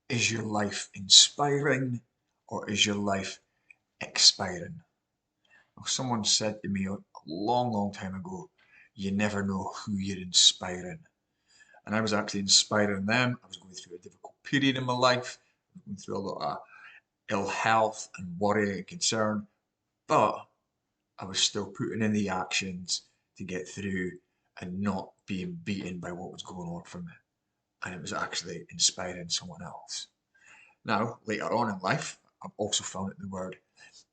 Is your life inspiring or is your life expiring? Well, someone said to me a long, long time ago, you never know who you're inspiring. And I was actually inspiring them. I was going through a difficult period in my life. I was going through a lot of ill health and worry and concern, but I was still putting in the actions to get through and not being beaten by what was going on for me. And it was actually inspiring someone else. Now, later on in life, I've also found that the word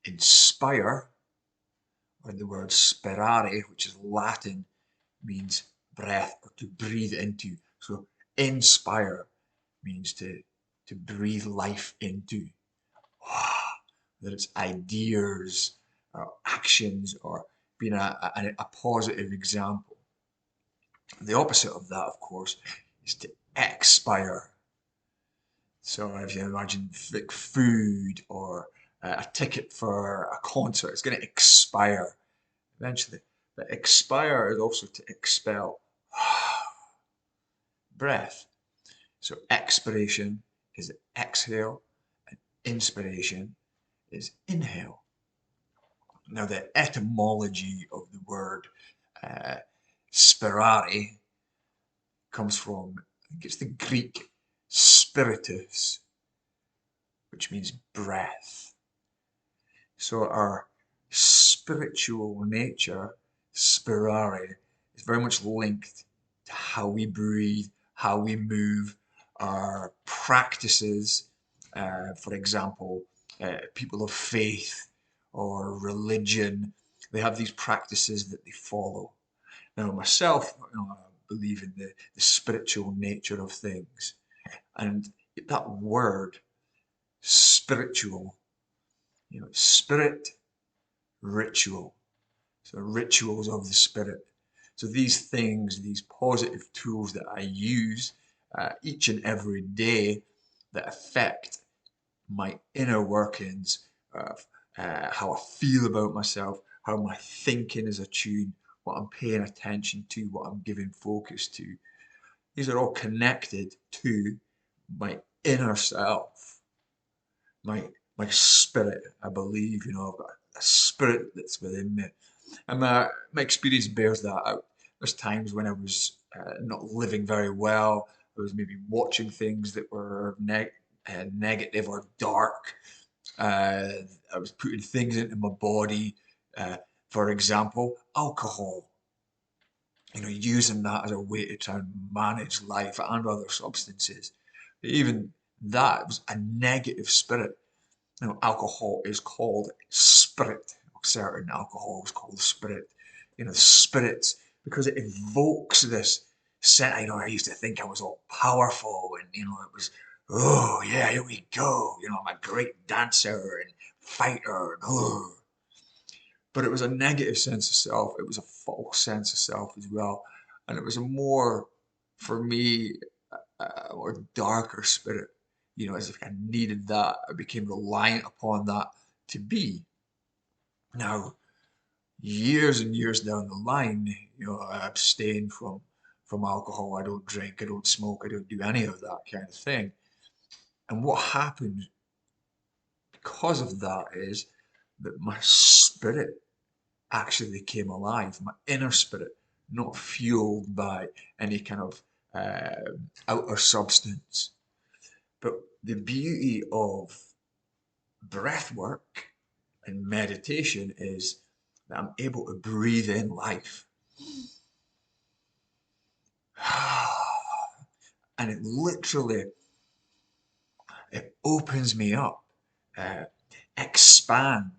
inspire, or the word sperare, which is Latin, means breath or to breathe into. So inspire means to breathe life into. That it's ideas or actions or being a positive example. The opposite of that, of course, is to expire. So if you imagine like food or a ticket for a concert, it's going to expire eventually. But expire is also to expel breath. So expiration is exhale and inspiration is inhale. Now the etymology of the word uh, sperare comes from, I think it's the Greek spiritus, which means breath. So our spiritual nature, spirare, is very much linked to how we breathe, how we move, our practices. For example, people of faith or religion, they have these practices that they follow. Now, myself, I believe in the spiritual nature of things, and that word, spiritual, spirit, ritual. So rituals of the spirit. So these things, these positive tools that I use each and every day that affect my inner workings, how I feel about myself, how my thinking is attuned, what I'm paying attention to, what I'm giving focus to. These are all connected to my inner self, my my spirit. I believe, I've got a spirit that's within me. And my experience bears that out. There's times when I was not living very well. I was maybe watching things that were negative or dark. Uh, I was putting things into my body. Uh, for example, alcohol. Using that as a way to try and manage life and other substances. Even that was a negative spirit. Alcohol is called spirit. Certain alcohol is called spirit. Spirits, because it evokes this set. I used to think I was all powerful, and it was, oh yeah, here we go. I'm a great dancer and fighter, and oh. But it was a negative sense of self. It was a false sense of self as well, and it was a more, for me, or darker spirit. As if I needed that. I became reliant upon that to be. Now, years and years down the line, I abstain from alcohol. I don't drink. I don't smoke. I don't do any of that kind of thing. And what happened because of that is that my spirit actually came alive. My inner spirit, not fueled by any kind of outer substance. But the beauty of breath work and meditation is that I'm able to breathe in life. And it literally, it opens me up, uh, expand,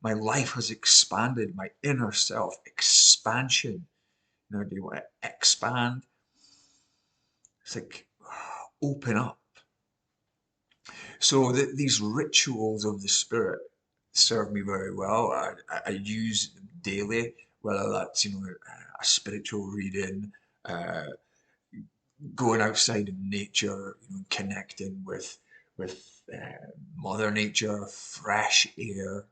my life has expanded, my inner self, expansion. Do you want to expand? It's like open up. So these rituals of the spirit serve me very well. I use them daily, whether that's a spiritual reading, uh, going outside in nature, connecting with Mother Nature, fresh air,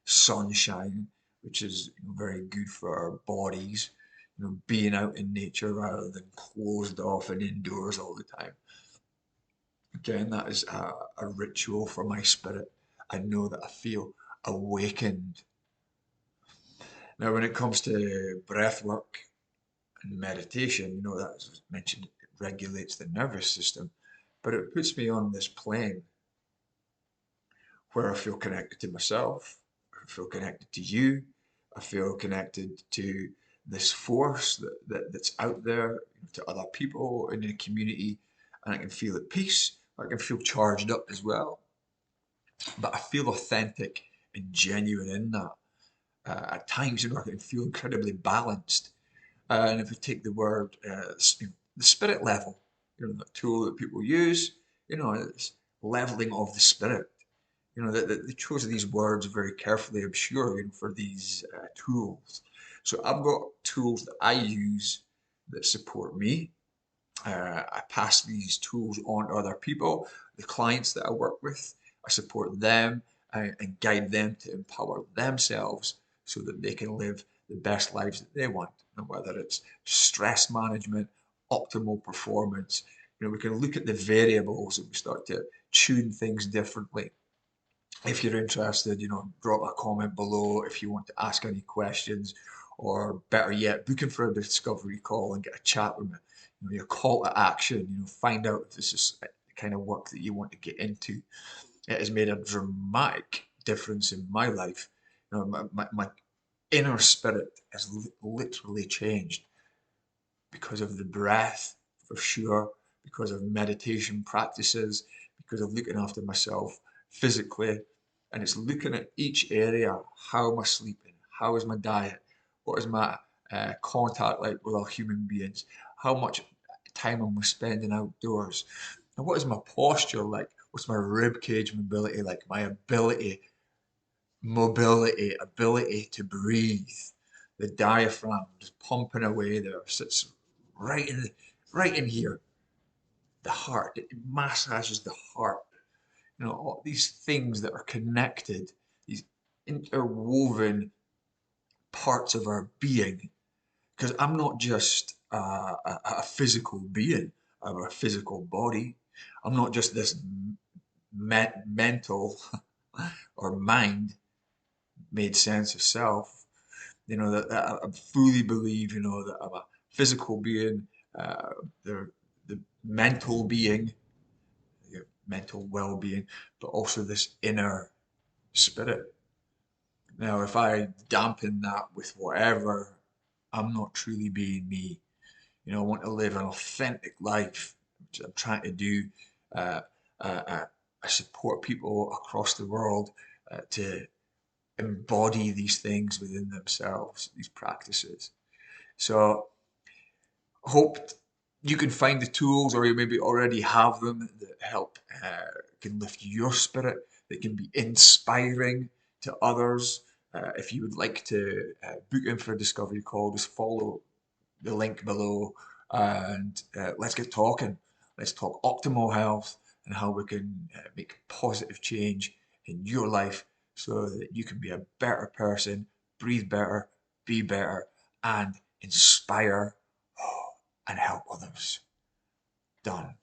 sunshine, which is very good for our bodies. Being out in nature rather than closed off and indoors all the time. Again, that is a ritual for my spirit. I know that I feel awakened. Now, when it comes to breath work and meditation, that, as was mentioned, it regulates the nervous system, but it puts me on this plane where I feel connected to myself, I feel connected to you, I feel connected to this force that's out there, to other people in the community, and I can feel at peace. I can feel charged up as well, but I feel authentic and genuine in that. At times, I can feel incredibly balanced. And if we take the word, the spirit level, the tool that people use, it's leveling of the spirit. They chose these words very carefully, I'm sure, for these tools. So I've got tools that I use that support me. I pass these tools on to other people, the clients that I work with. I support them and guide them to empower themselves so that they can live the best lives that they want. And whether it's stress management, optimal performance, we can look at the variables and we start to tune things differently. If you're interested, drop a comment below if you want to ask any questions, or better yet, booking for a discovery call and get a chat with me. Your call to action, find out if this is the kind of work that you want to get into. It has made a dramatic difference in my life. My inner spirit has literally changed because of the breath, for sure, because of meditation practices, because of looking after myself physically. And it's looking at each area. How am I sleeping? How is my diet? What is my contact like with other human beings? How much time am I spending outdoors? And what is my posture like? What's my rib cage mobility like? My ability to breathe. The diaphragm just pumping away there, sits right in here. The heart, it massages the heart. All these things that are connected, these interwoven parts of our being. Because I'm not just a physical being, I'm a physical body. I'm not just this mental or mind made sense of self. That I fully believe, that I'm a physical being, the mental being, mental well-being, but also this inner spirit. Now, if I dampen that with whatever, I'm not truly being me. I want to live an authentic life, which I'm trying to do. Uh, I support people across the world to embody these things within themselves, these practices. So hope you can find the tools, or you maybe already have them, that help can lift your spirit, that can be inspiring to others. If you would like to book in for a discovery call, just follow the link below and let's get talking. Let's talk optimal health and how we can make positive change in your life so that you can be a better person, breathe better, be better, and inspire and help others. Done.